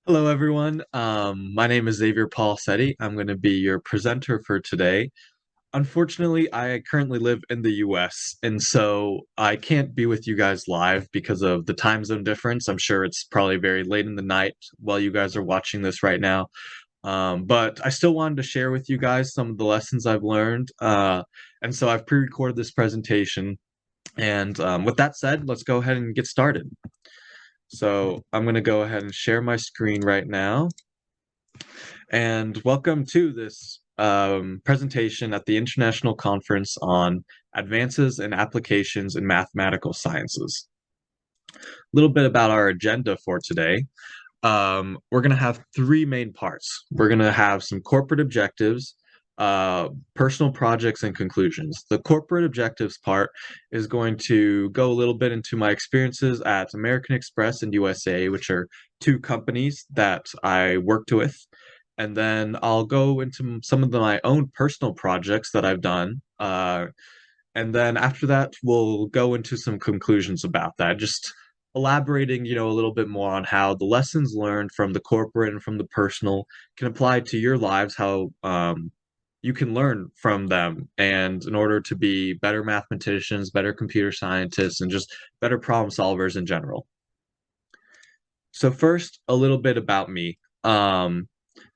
Hello, everyone. My name is Xavier Paul Setti. I'm going to be your presenter for today. Unfortunately, I currently live in the US, and so I can't be with you guys live because of the time zone difference. I'm sure it's probably very late in the night while you guys are watching this right now. But I still wanted to share with you guys some of the lessons I've learned. And so I've pre-recorded this presentation. And with that said, let's go ahead and get started. So I'm going to go ahead and share my screen right now. And welcome to this presentation at the International Conference on Advances in Applications in Mathematical Sciences. A little bit about our agenda for today. We're going to have three main parts. We're going to have some corporate objectives, personal projects, and conclusions. The corporate objectives part is going to go a little bit into my experiences at American Express and USA, which are two companies that I worked with. And then I'll go into some of my own personal projects that I've done. And then after that, we'll go into some conclusions about that, just elaborating, a little bit more on how the lessons learned from the corporate and from the personal can apply to your lives, how you can learn from them, and in order to be better mathematicians, better computer scientists, and just better problem solvers in general. So first, a little bit about me.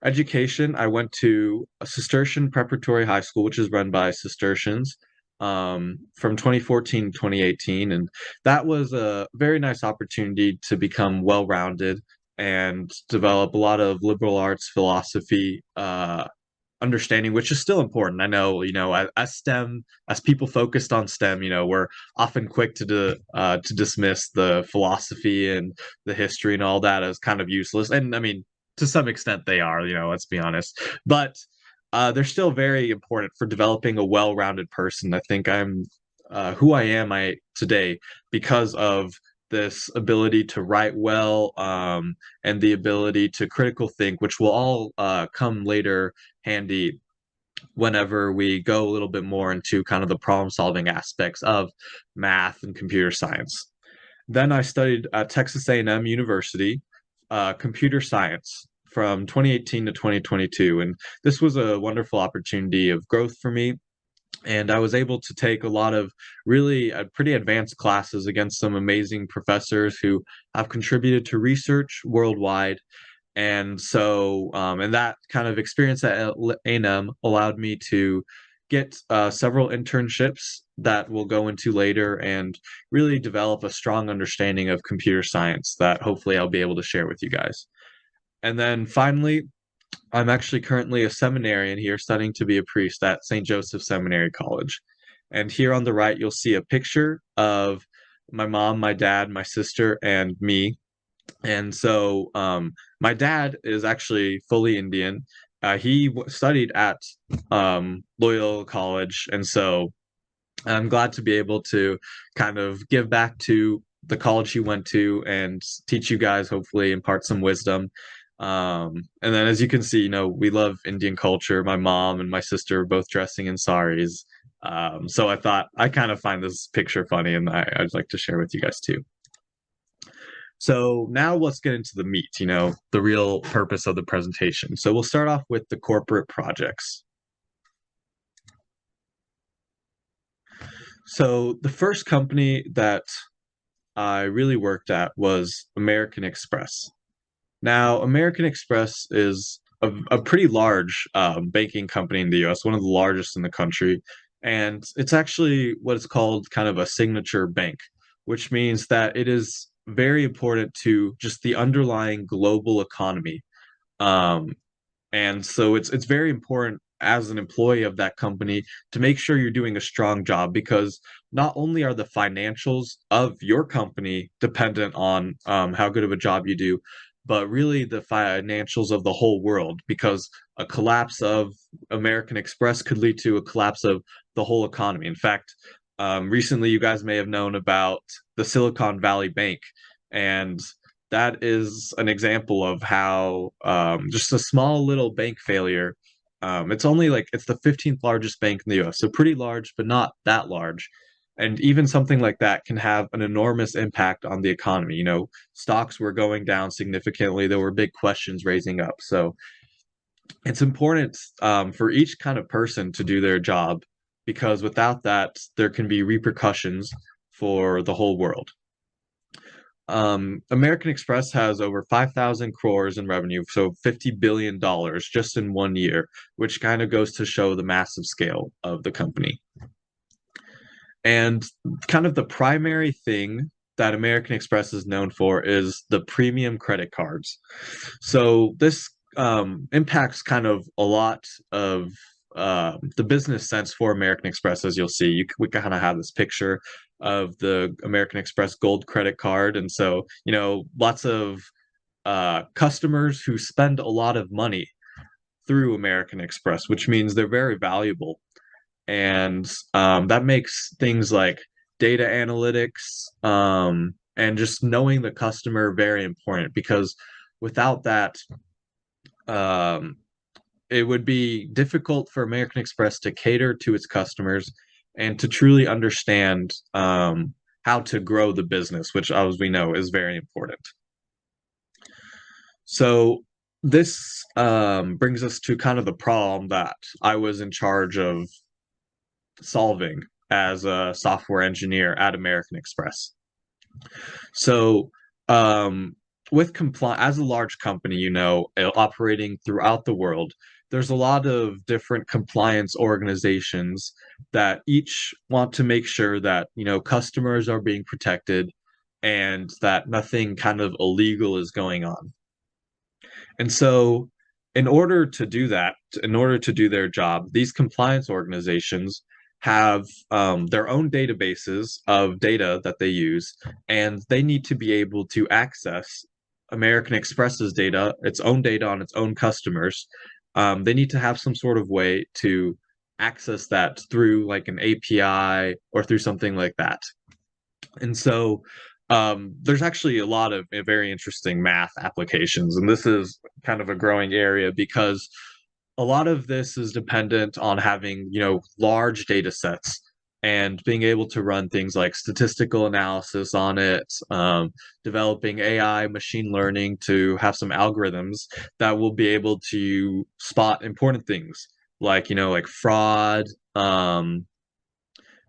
Education, I went to a Cistercian preparatory high school, which is run by Cistercians, from 2014 to 2018. And that was a very nice opportunity to become well-rounded and develop a lot of liberal arts philosophy understanding, which is still important. I know, as STEM, as people focused on STEM, we're often quick to dismiss the philosophy and the history and all that as kind of useless. And I mean, to some extent they are, let's be honest. But they're still very important for developing a well-rounded person. I think I'm who I am today because of this ability to write well, and the ability to critical think, which will all come later handy whenever we go a little bit more into kind of the problem solving aspects of math and computer science. Then I studied at Texas A&M University, computer science from 2018 to 2022. And this was a wonderful opportunity of growth for me. And I was able to take a lot of really pretty advanced classes against some amazing professors who have contributed to research worldwide. And so, and that kind of experience at A&M allowed me to get several internships that we'll go into later and really develop a strong understanding of computer science that hopefully I'll be able to share with you guys. And then finally, I'm actually currently a seminarian here studying to be a priest at St. Joseph Seminary College. And here on the right, you'll see a picture of my mom, my dad, my sister, and me. And so my dad is actually fully Indian. He studied at Loyola College. And so I'm glad to be able to kind of give back to the college he went to and teach you guys, hopefully, impart some wisdom. And then, as you can see, we love Indian culture. My mom and my sister are both dressing in saris. So I thought I kind of find this picture funny, and I'd like to share with you guys too. So now let's get into the meat, the real purpose of the presentation. So we'll start off with the corporate projects. So the first company that I really worked at was American Express. Now, American Express is a pretty large banking company in the US, one of the largest in the country. And it's actually what is called kind of a signature bank, which means that it is very important to just the underlying global economy. Um, and so it's very important as an employee of that company to make sure you're doing a strong job because not only are the financials of your company dependent on how good of a job you do, but really the financials of the whole world because a collapse of American Express could lead to a collapse of the whole economy. In fact, recently you guys may have known about the Silicon Valley Bank, and that is an example of how just a small little bank failure. It's only like it's the 15th largest bank in the US, so pretty large, but not that large. And even something like that can have an enormous impact on the economy. Stocks were going down significantly. There were big questions raising up. So it's important for each kind of person to do their job because without that, there can be repercussions for the whole world. American Express has over 5,000 crores in revenue, so $50 billion just in 1 year, which kind of goes to show the massive scale of the company. And kind of the primary thing that American Express is known for is the premium credit cards. So this impacts kind of a lot of the business sense for American Express, as you'll see. We kind of have this picture of the American Express Gold credit card, and so lots of customers who spend a lot of money through American Express, which means they're very valuable, and that makes things like data analytics and just knowing the customer very important because without that, um, it would be difficult for American Express to cater to its customers and to truly understand how to grow the business, which, as we know, is very important. So this brings us to kind of the problem that I was in charge of solving as a software engineer at American Express. So, with as a large company, operating throughout the world, there's a lot of different compliance organizations that each want to make sure that, customers are being protected and that nothing kind of illegal is going on. And so, in order to do that, in order to do their job, these compliance organizations have their own databases of data that they use, and they need to be able to access American Express's data, its own data on its own customers. They need to have some sort of way to access that through like an API or through something like that. And so there's actually a lot of very interesting math applications, and this is kind of a growing area because a lot of this is dependent on having, large data sets and being able to run things like statistical analysis on it, developing AI, machine learning to have some algorithms that will be able to spot important things like fraud, and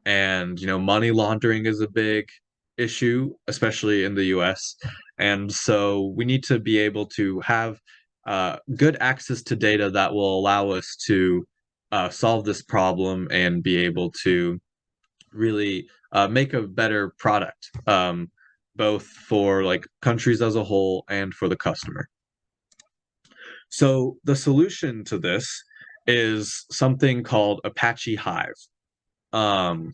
money laundering is a big issue, especially in the US. And so we need to be able to have good access to data that will allow us to solve this problem and be able to really make a better product, both for like countries as a whole and for the customer. So the solution to this is something called Apache Hive. Um,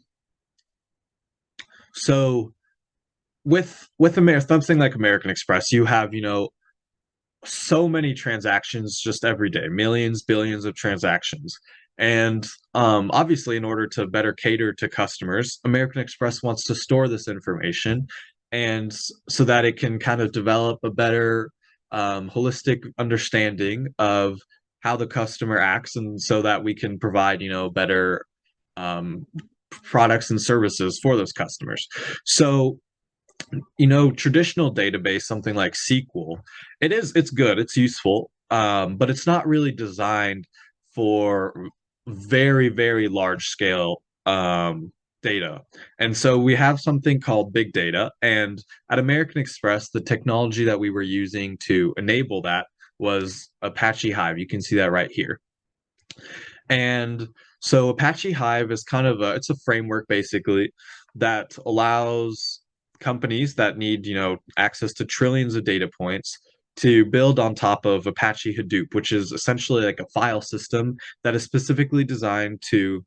so with something like American Express, you have, so many transactions just every day, millions, billions of transactions. And obviously, in order to better cater to customers, American Express wants to store this information and so that it can kind of develop a better holistic understanding of how the customer acts and so that we can provide, better um, products and services for those customers. So traditional database, something like SQL, it's good, it's useful, but it's not really designed for very, very large scale data. And so we have something called big data. And at American Express, the technology that we were using to enable that was Apache Hive. You can see that right here. And so Apache Hive is kind of it's a framework basically that allows companies that need, access to trillions of data points to build on top of Apache Hadoop, which is essentially like a file system that is specifically designed to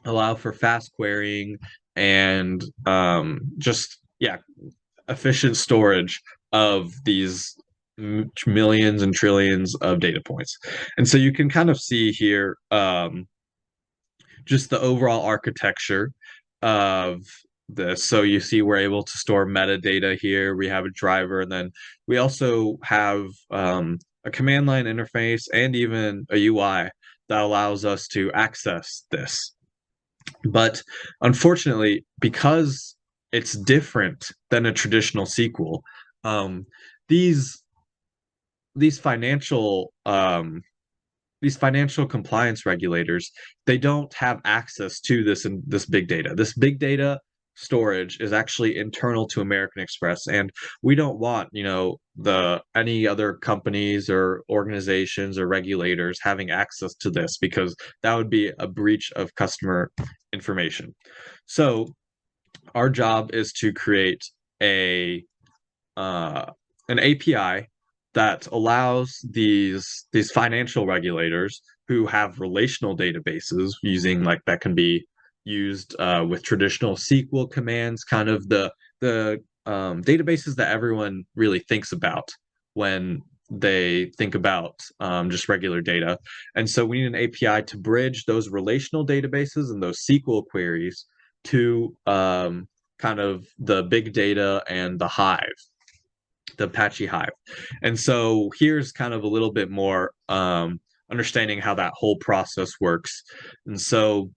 allow for fast querying and just yeah, efficient storage of these millions and trillions of data points. And so you can kind of see here just the overall architecture of this. So you see we're able to store metadata here. We have a driver, and then we also have a command line interface and even a UI that allows us to access this. But unfortunately, because it's different than a traditional sequel, um, these these financial these financial compliance regulators, they don't have access to this big data. This big data storage is actually internal to American Express, and we don't want, the any other companies or organizations or regulators having access to this, because that would be a breach of customer information. So our job is to create a uh, an API that allows these financial regulators who have relational databases using, like, that can be used with traditional SQL commands, kind of the databases that everyone really thinks about when they think about just regular data. And so we need an API to bridge those relational databases and those SQL queries to kind of the big data and the Apache Hive. And so here's kind of a little bit more understanding how that whole process works. And so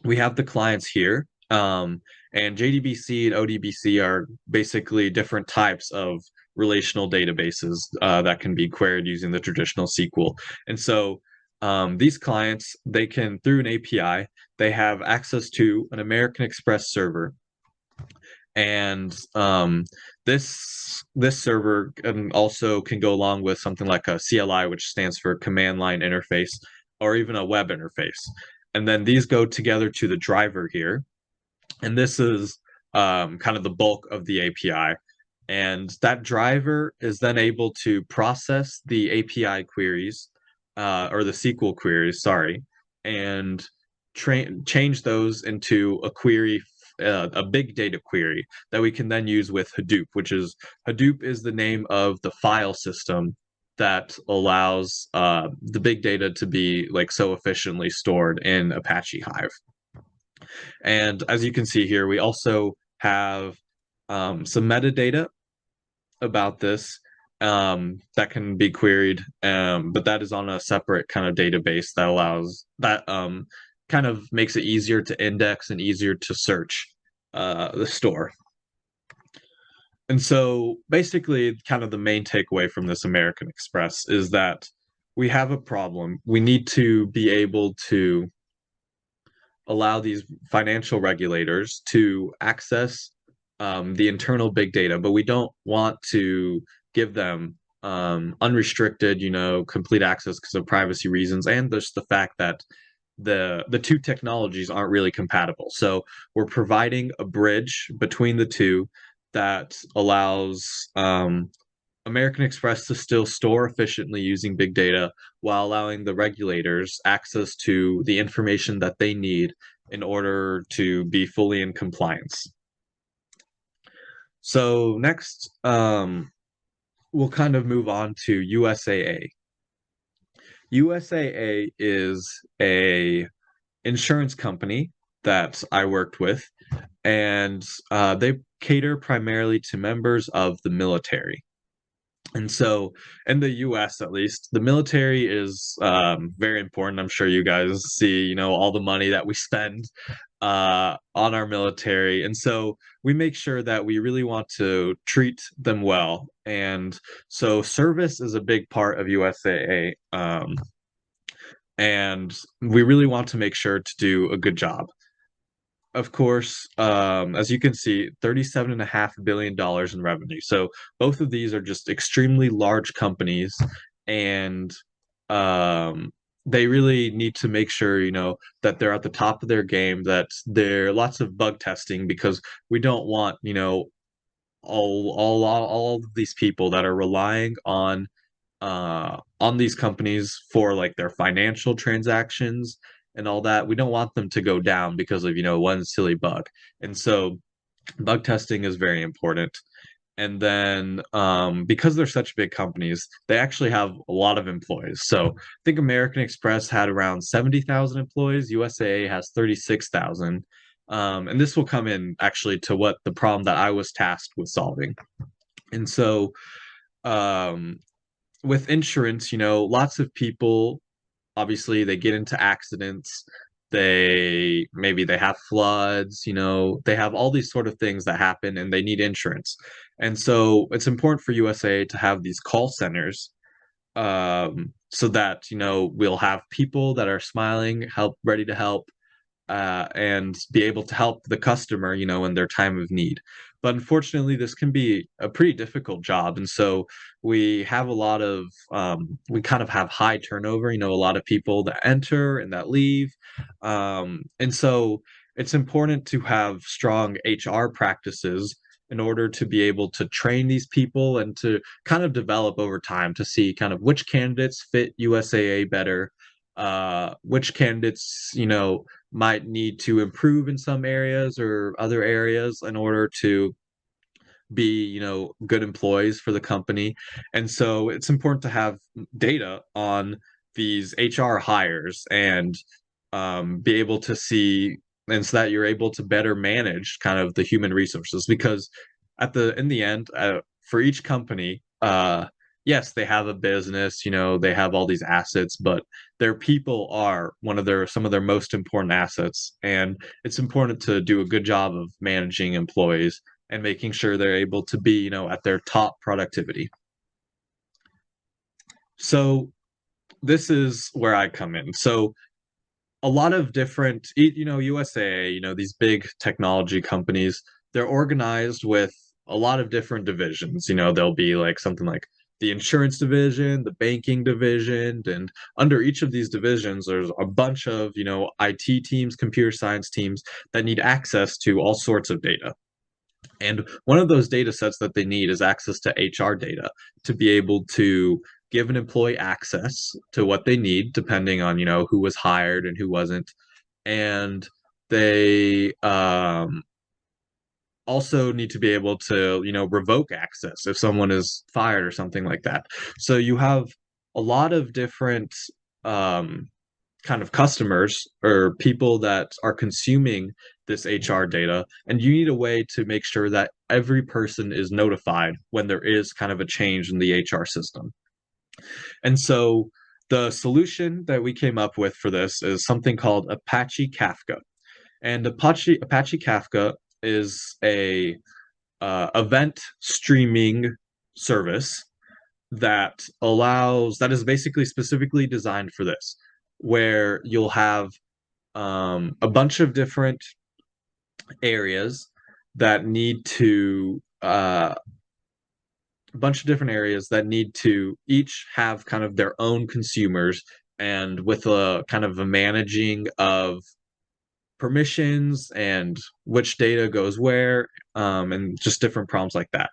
we have the clients here, and JDBC and ODBC are basically different types of relational databases that can be queried using the traditional SQL. And so these clients, they can, through an API, they have access to an American Express server, and this server also can go along with something like a CLI, which stands for command line interface, or even a web interface. And then these go together to the driver here, and this is kind of the bulk of the API. And that driver is then able to process the API queries, or the SQL queries, sorry, and change those into a big data query that we can then use with Hadoop is the name of the file system that allows the big data to be, like, so efficiently stored in Apache Hive. And as you can see here, we also have some metadata about this that can be queried, but that is on a separate kind of database that allows that kind of makes it easier to index and easier to search the store. And so basically, kind of the main takeaway from this American Express is that we have a problem. We need to be able to allow these financial regulators to access the internal big data, but we don't want to give them unrestricted, complete access because of privacy reasons, and just the fact that the two technologies aren't really compatible. So we're providing a bridge between the two that allows American Express to still store efficiently using big data while allowing the regulators access to the information that they need in order to be fully in compliance. So next, we'll kind of move on to USAA. USAA is a insurance company that I worked with, and they cater primarily to members of the military. And so, in the US at least, the military is very important. I'm sure you guys see, all the money that we spend on our military. And so, we make sure that we really want to treat them well. And so, service is a big part of USAA. And we really want to make sure to do a good job. Of course, as you can see, $37.5 billion in revenue. So both of these are just extremely large companies, and they really need to make sure, that they're at the top of their game, that there are lots of bug testing, because we don't want, all of these people that are relying on these companies for, like, their financial transactions and all that. We don't want them to go down because of, one silly bug. And so bug testing is very important. And then because they're such big companies, they actually have a lot of employees. So I think American Express had around 70,000 employees. USA has 36,000. And this will come in actually to what the problem that I was tasked with solving. And so um, with insurance, lots of people, obviously, they get into accidents, they have floods, they have all these sort of things that happen and they need insurance. And so it's important for USA to have these call centers, so that, we'll have people that are smiling, ready to help, and be able to help the customer, in their time of need. But unfortunately, this can be a pretty difficult job. And so we kind of have high turnover, a lot of people that enter and that leave. And so it's important to have strong HR practices in order to be able to train these people and to kind of develop over time to see kind of which candidates fit USAA better, which candidates, might need to improve in some areas or other areas in order to be, good employees for the company. And so it's important to have data on these HR hires and, be able to see, and so that you're able to better manage kind of the human resources, because in the end, for each company, yes, they have a business, they have all these assets, but their people are some of their most important assets. And it's important to do a good job of managing employees and making sure they're able to be, at their top productivity. So this is where I come in. So a lot of different, USA, these big technology companies, they're organized with a lot of different divisions. There'll be like something like the insurance division, the banking division, and under each of these divisions, there's a bunch of, IT teams, computer science teams that need access to all sorts of data. And one of those data sets that they need is access to HR data to be able to give an employee access to what they need, depending on, who was hired and who wasn't. And they also need to be able to, revoke access if someone is fired or something like that. So you have a lot of different um, kind of customers or people that are consuming this HR data, and you need a way to make sure that every person is notified when there is kind of a change in the HR system. And so the solution that we came up with for this is something called Apache Kafka. And Apache Kafka is a event streaming service that is basically specifically designed for this, where you'll have a bunch of different areas that need to a bunch of different areas that need to each have kind of their own consumers, and with a kind of a managing of permissions and which data goes where, and just different problems like that.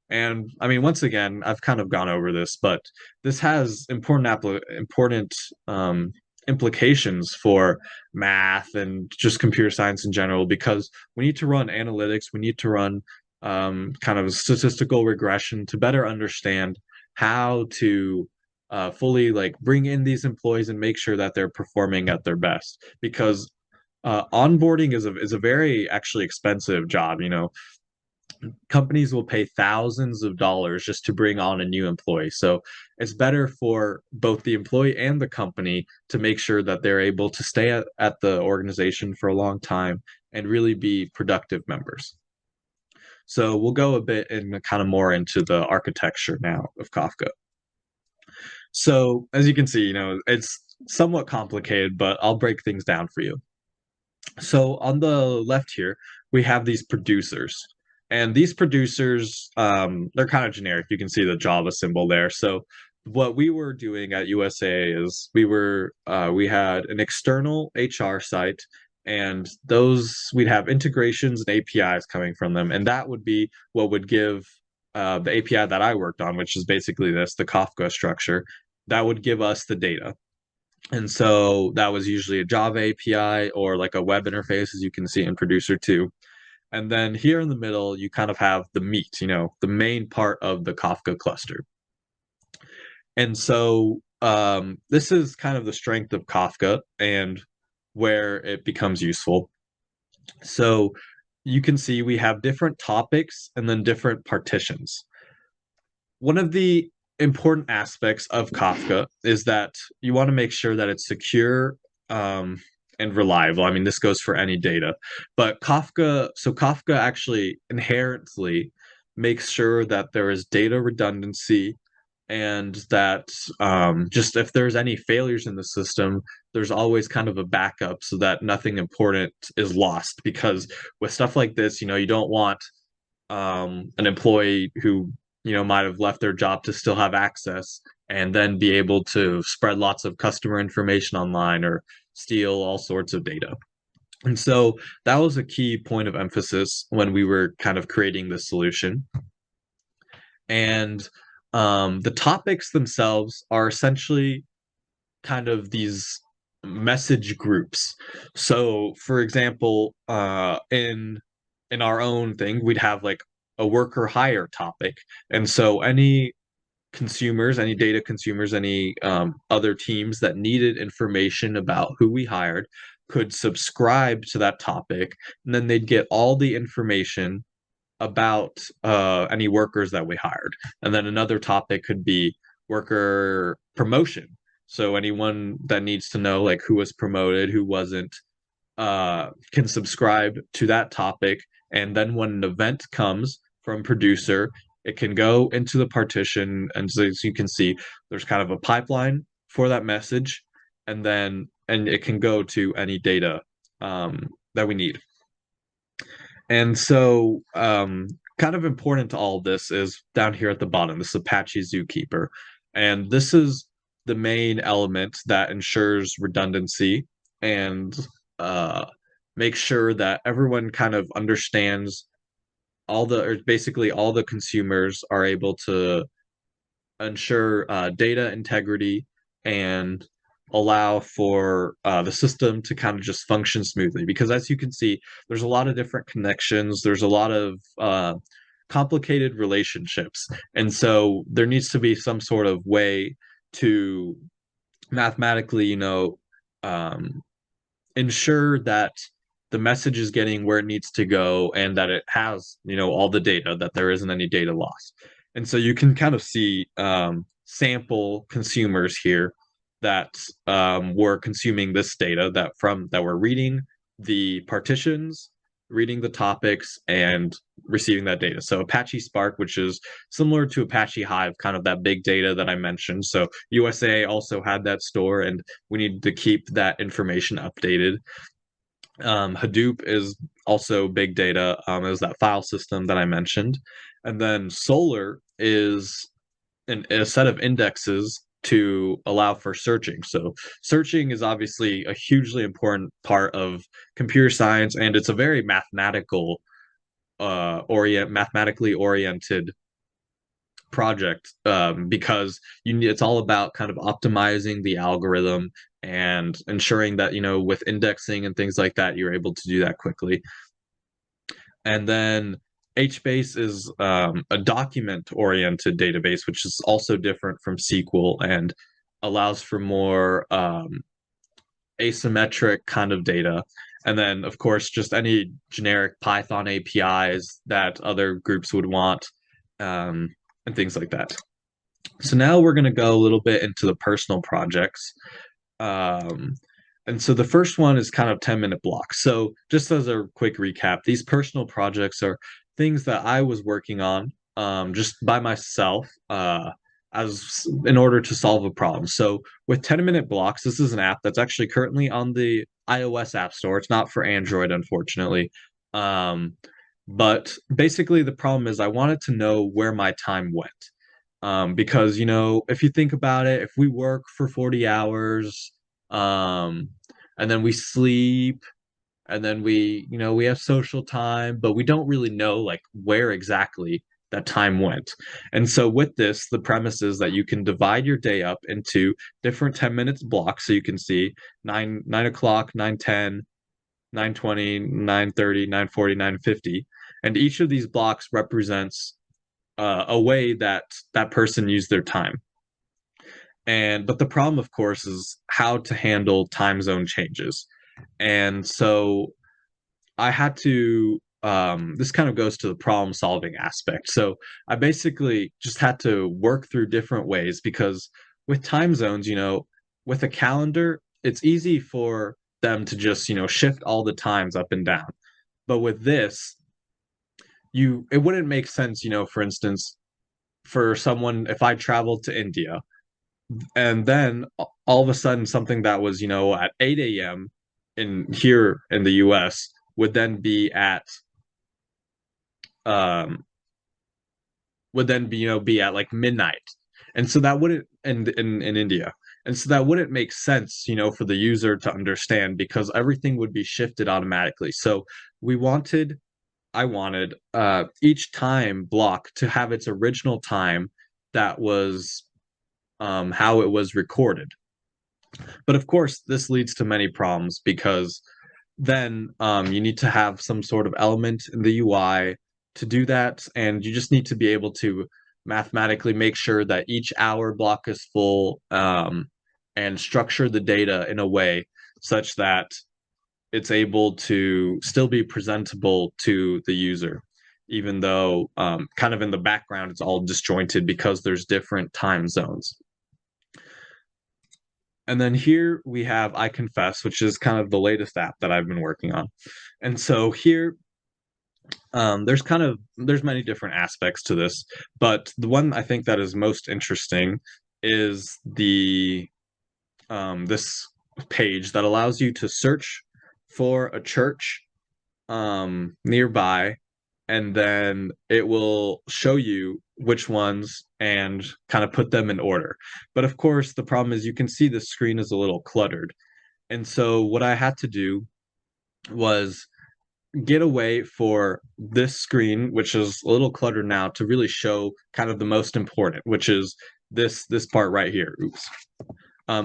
And I mean, once again, I've kind of gone over this, but this has important implications for math and just computer science in general, because we need to run analytics, we need to run kind of statistical regression to better understand how to fully like bring in these employees and make sure that they're performing at their best. Because onboarding is a very actually expensive job. Companies will pay thousands of dollars just to bring on a new employee. So it's better for both the employee and the company to make sure that they're able to stay at the organization for a long time and really be productive members. So we'll go a bit and kind of more into the architecture now of Kafka. So as you can see, it's somewhat complicated, but I'll break things down for you. So on the left here, we have these producers. And these producers, they're kind of generic. You can see the Java symbol there. So what we were doing at USA is we had an external HR site, and we'd have integrations and APIs coming from them. And that would be what would give the API that I worked on, which is basically the Kafka structure, that would give us the data. And so that was usually a Java API or like a web interface, as you can see in Producer 2. And then here in the middle, you kind of have the meat, the main part of the Kafka cluster. And so this is kind of the strength of Kafka and where it becomes useful. So you can see we have different topics and then different partitions. One of the important aspects of Kafka is that you want to make sure that it's secure, and reliable. I mean, this goes for any data. But Kafka actually inherently makes sure that there is data redundancy and that just if there's any failures in the system, there's always kind of a backup so that nothing important is lost. Because with stuff like this, you don't want an employee who might have left their job to still have access and then be able to spread lots of customer information online or steal all sorts of data. And so that was a key point of emphasis when we were kind of creating this solution. And the topics themselves are essentially kind of these message groups. So, for example, in our own thing, we'd have like a worker hire topic, and so any consumers, any data consumers, any other teams that needed information about who we hired could subscribe to that topic, and then they'd get all the information about any workers that we hired. And then another topic could be worker promotion. So anyone that needs to know like who was promoted, who wasn't, can subscribe to that topic. And then when an event comes from producer, it can go into the partition. And so as you can see, there's kind of a pipeline for that message. And it can go to any data that we need. And so, kind of important to all of this is down here at the bottom, this Apache Zookeeper. And this is the main element that ensures redundancy and makes sure that everyone kind of understands or basically all the consumers are able to ensure data integrity and allow for the system to kind of just function smoothly. Because as you can see, there's a lot of different connections, there's a lot of complicated relationships. And so there needs to be some sort of way to mathematically, um, ensure that the message is getting where it needs to go and that it has, all the data, that there isn't any data loss. And so you can kind of see sample consumers here that were consuming this data that were reading the partitions, reading the topics, and receiving that data. So Apache Spark, which is similar to Apache Hive, kind of that big data that I mentioned. So USA also had that store, and we need to keep that information updated. Hadoop is also big data, is that file system that I mentioned. And then Solr is a set of indexes to allow for searching. So searching is obviously a hugely important part of computer science, and it's a very mathematically oriented project because it's all about kind of optimizing the algorithm and ensuring that with indexing and things like that you're able to do that quickly. And then HBase is a document oriented database, which is also different from SQL and allows for more asymmetric kind of data. And then, of course, just any generic Python APIs that other groups would want, and things like that. So now we're going to go a little bit into the personal projects. Um, and so the first one is kind of 10-minute blocks. So just as a quick recap, these personal projects are things that I was working on just by myself as in order to solve a problem. So with 10-minute blocks, this is an app that's actually currently on the iOS App Store. It's not for Android, unfortunately. Um, but basically, the problem is I wanted to know where my time went. Because, if you think about it, if we work for 40 hours, and then we sleep, and then we have social time, but we don't really know like where exactly that time went. And so with this, the premise is that you can divide your day up into different 10 minutes blocks. So you can see 9 o'clock, 9:10, 9:20, 9:30, 9:40, 9:50. And each of these blocks represents a way that that person used their time. But the problem, of course, is how to handle time zone changes. And so I had to, this kind of goes to the problem solving aspect. So I basically just had to work through different ways because with time zones, with a calendar, it's easy for them to just, shift all the times up and down. But with this, it wouldn't make sense, for instance, for someone if I traveled to India and then all of a sudden something that was, at 8 a.m. in here in the US would then be at um would then be, be at like midnight. And so that wouldn't in India. And so that wouldn't make sense, for the user to understand because everything would be shifted automatically. So we wanted I wanted each time block to have its original time that was how it was recorded. But of course, this leads to many problems because then you need to have some sort of element in the UI to do that, and you just need to be able to mathematically make sure that each hour block is full and structure the data in a way such that it's able to still be presentable to the user, even though kind of in the background it's all disjointed because there's different time zones. And then here we have I Confess, which is kind of the latest app that I've been working on. And so here, there's many different aspects to this, but the one I think that is most interesting is the this page that allows you to search for a church nearby, and then it will show you which ones and kind of put them in order. But of course, the problem is you can see the screen is a little cluttered. And so what I had to do was get away for this screen, which is a little cluttered now, to really show kind of the most important, which is this part right here. Oops.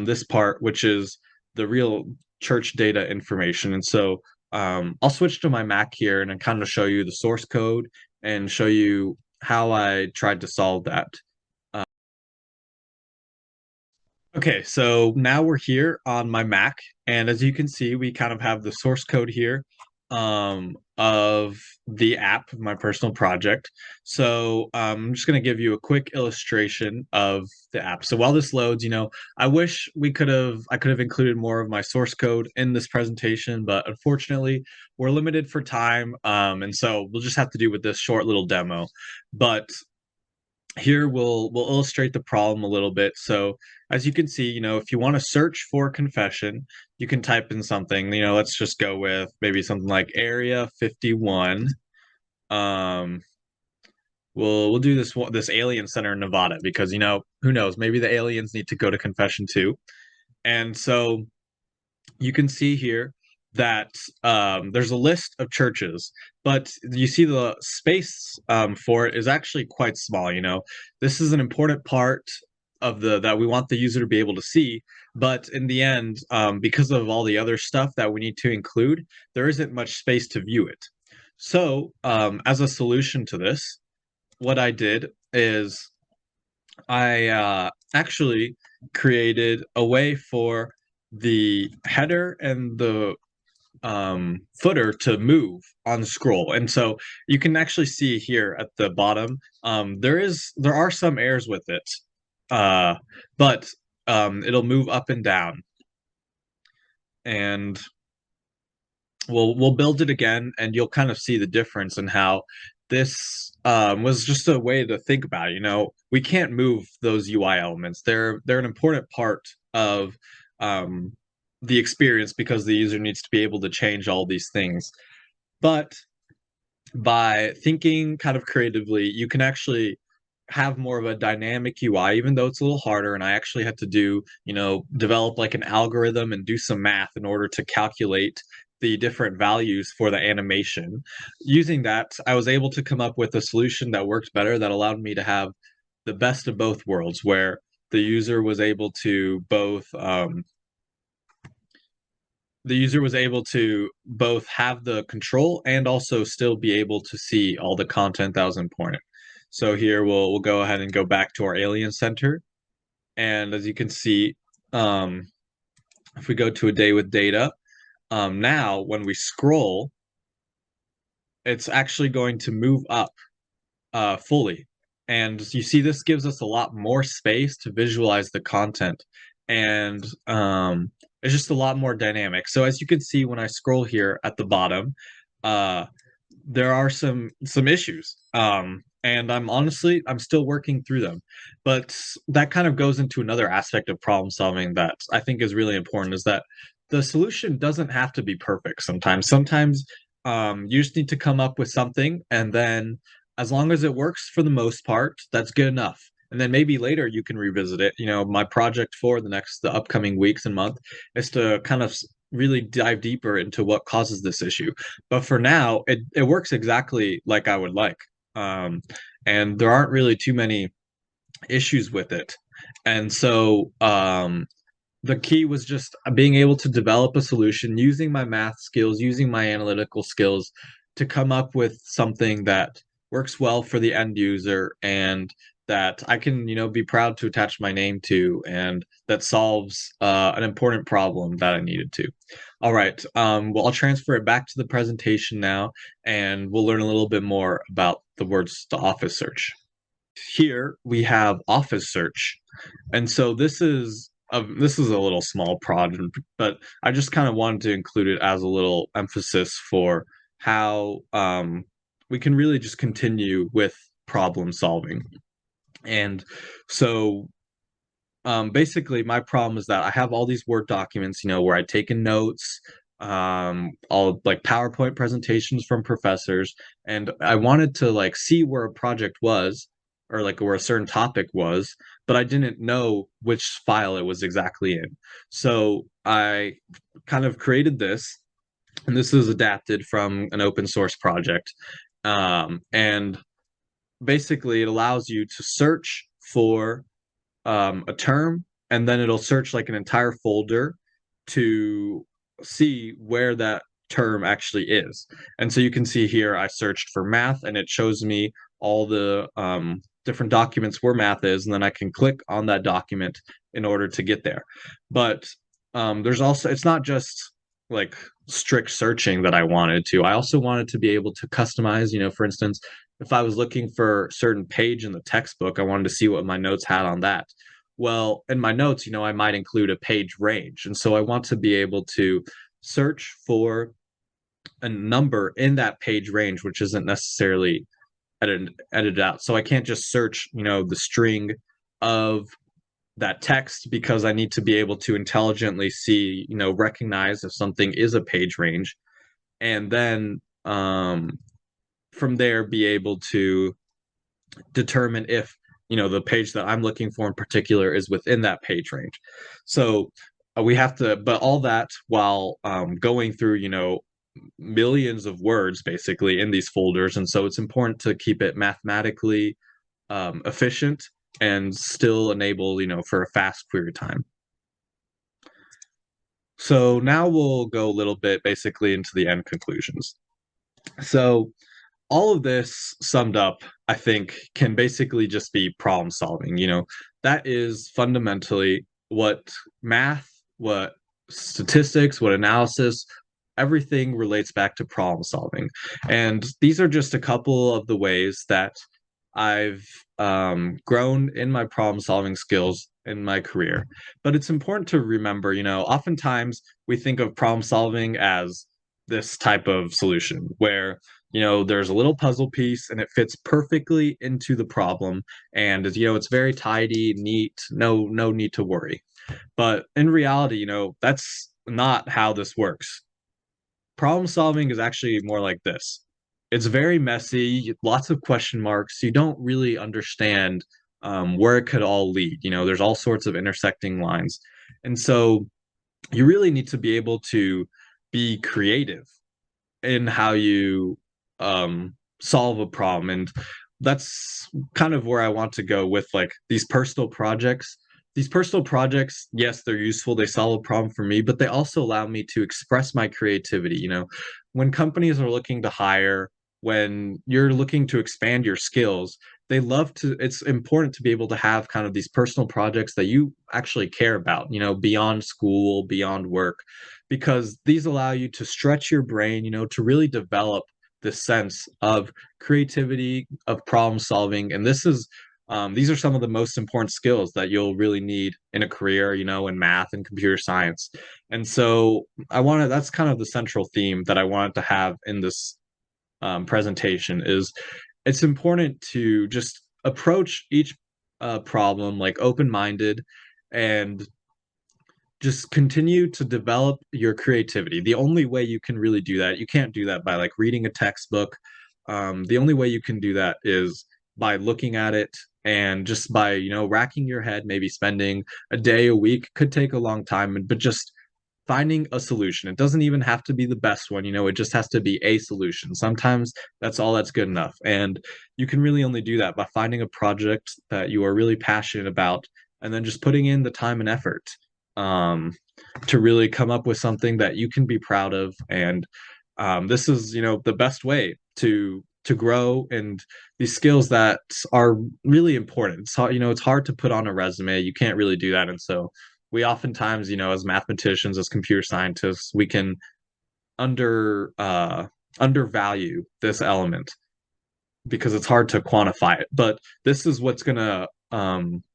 This part, which is the real church data information. And so I'll switch to my Mac here and kind of show you the source code and show you how I tried to solve that. Okay, so now we're here on my Mac, and as you can see, we kind of have the source code here of the app, my personal project. So I'm just going to give you a quick illustration of the app. So while this loads, I wish I could have included more of my source code in this presentation, but unfortunately, we're limited for time, and so we'll just have to do with this short little demo. But here we'll illustrate the problem a little bit. So as you can see, if you want to search for confession, you can type in something, let's just go with maybe something like Area 51. We'll do this alien center in Nevada because, who knows, maybe the aliens need to go to confession too. And so you can see here that there's a list of churches, but you see the space for it is actually quite small. This is an important part of the that we want the user to be able to see, but in the end, because of all the other stuff that we need to include, there isn't much space to view it. So, as a solution to this, what I did is I actually created a way for the header and the footer to move on scroll. And so you can actually see here at the bottom, there are some errors with it, but it'll move up and down. And we'll build it again, and you'll kind of see the difference in how this was just a way to think about it. We can't move those UI elements. They're an important part of the experience because the user needs to be able to change all these things. But by thinking kind of creatively, you can actually have more of a dynamic UI, even though it's a little harder. And I actually had to develop like an algorithm and do some math in order to calculate the different values for the animation. Using that, I was able to come up with a solution that worked better, that allowed me to have the best of both worlds, where the user was able to both have the control and also still be able to see all the content that was important. So here we'll go ahead and go back to our Alien Center. And as you can see, if we go to a day with data, now when we scroll, it's actually going to move up fully. And you see, this gives us a lot more space to visualize the content. And It's just a lot more dynamic. So as you can see when I scroll here at the bottom, uh, there are some issues. And I'm still working through them. But that kind of goes into another aspect of problem solving that I think is really important is that the solution doesn't have to be perfect sometimes. Sometimes you just need to come up with something, and then as long as it works for the most part, that's good enough. And then maybe later you can revisit it. My project for the upcoming weeks and month is to kind of really dive deeper into what causes this issue. But for now, it works exactly like I would like. Um, and there aren't really too many issues with it. And so the key was just being able to develop a solution using my math skills, using my analytical skills to come up with something that works well for the end user and that I can, be proud to attach my name to and that solves an important problem that I needed to. All right. Well, I'll transfer it back to the presentation now, and we'll learn a little bit more about the words to office search. Here we have office search. And so this is a little small project, but I just kind of wanted to include it as a little emphasis for how we can really just continue with problem solving. And so basically my problem is that I have all these Word documents, where I take in notes, all like PowerPoint presentations from professors, and I wanted to like see where a project was or like where a certain topic was, but I didn't know which file it was exactly in. So I kind of created this, and this is adapted from an open source project. And basically it allows you to search for a term, and then it'll search like an entire folder to see where that term actually is. And so you can see here, I searched for math, and it shows me all the different documents where math is, and then I can click on that document in order to get there. But there's also, it's not just like strict searching that I wanted to. I also wanted to be able to customize, for instance, if I was looking for a certain page in the textbook, I wanted to see what my notes had on that. Well, in my notes, I might include a page range. And so I want to be able to search for a number in that page range, which isn't necessarily edited out. So I can't just search, the string of that text because I need to be able to intelligently see, recognize if something is a page range. And then from there, be able to determine if the page that I'm looking for in particular is within that page range. So we have to, but all that while going through millions of words basically in these folders, and so it's important to keep it mathematically efficient and still enable for a fast query time. So now we'll go a little bit basically into the end conclusions. So all of this summed up, I think, can basically just be problem solving. That is fundamentally what math, what statistics, what analysis, everything relates back to problem solving. And these are just a couple of the ways that I've grown in my problem solving skills in my career. But it's important to remember, oftentimes we think of problem solving as this type of solution where there's a little puzzle piece and it fits perfectly into the problem, and it's very tidy, neat, no need to worry. But in reality, that's not how this works. Problem solving is actually more like this. It's very messy, lots of question marks. You don't really understand where it could all lead. There's all sorts of intersecting lines. And so you really need to be able to be creative in how you solve a problem. And that's kind of where I want to go with like these personal projects. These personal projects, yes, they're useful. They solve a problem for me, but they also allow me to express my creativity. When companies are looking to hire, when you're looking to expand your skills, it's important to be able to have kind of these personal projects that you actually care about, beyond school, beyond work, because these allow you to stretch your brain, to really develop this sense of creativity, of problem solving. And this is These are some of the most important skills that you'll really need in a career, in math and computer science. And so that's kind of the central theme that I wanted to have in this presentation is it's important to just approach each problem like open-minded and just continue to develop your creativity. The only way you can really do that, you can't do that by like reading a textbook. The only way you can do that is by looking at it and just by, racking your head, maybe spending a day, a week, could take a long time, but just finding a solution. It doesn't even have to be the best one, it just has to be a solution. Sometimes that's all that's good enough. And you can really only do that by finding a project that you are really passionate about and then just putting in the time and effort um, to really come up with something that you can be proud of. And this is, the best way to grow and these skills that are really important. It's hard, it's hard to put on a resume. You can't really do that. And so we oftentimes, as mathematicians, as computer scientists, we can under undervalue this element because it's hard to quantify it. But this is what's gonna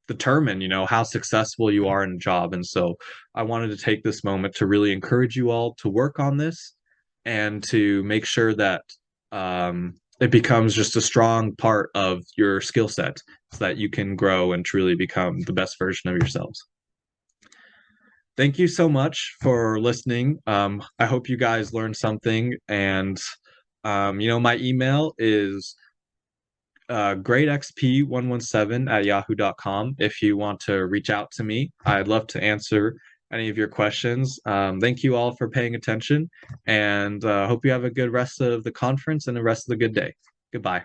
determine, how successful you are in a job. And so I wanted to take this moment to really encourage you all to work on this and to make sure that it becomes just a strong part of your skill set so that you can grow and truly become the best version of yourselves. Thank you so much for listening. I hope you guys learned something. And, my email is greatxp117@yahoo.com if you want to reach out to me. I'd love to answer any of your questions. Thank you all for paying attention and hope you have a good rest of the conference and the rest of the good day. Goodbye.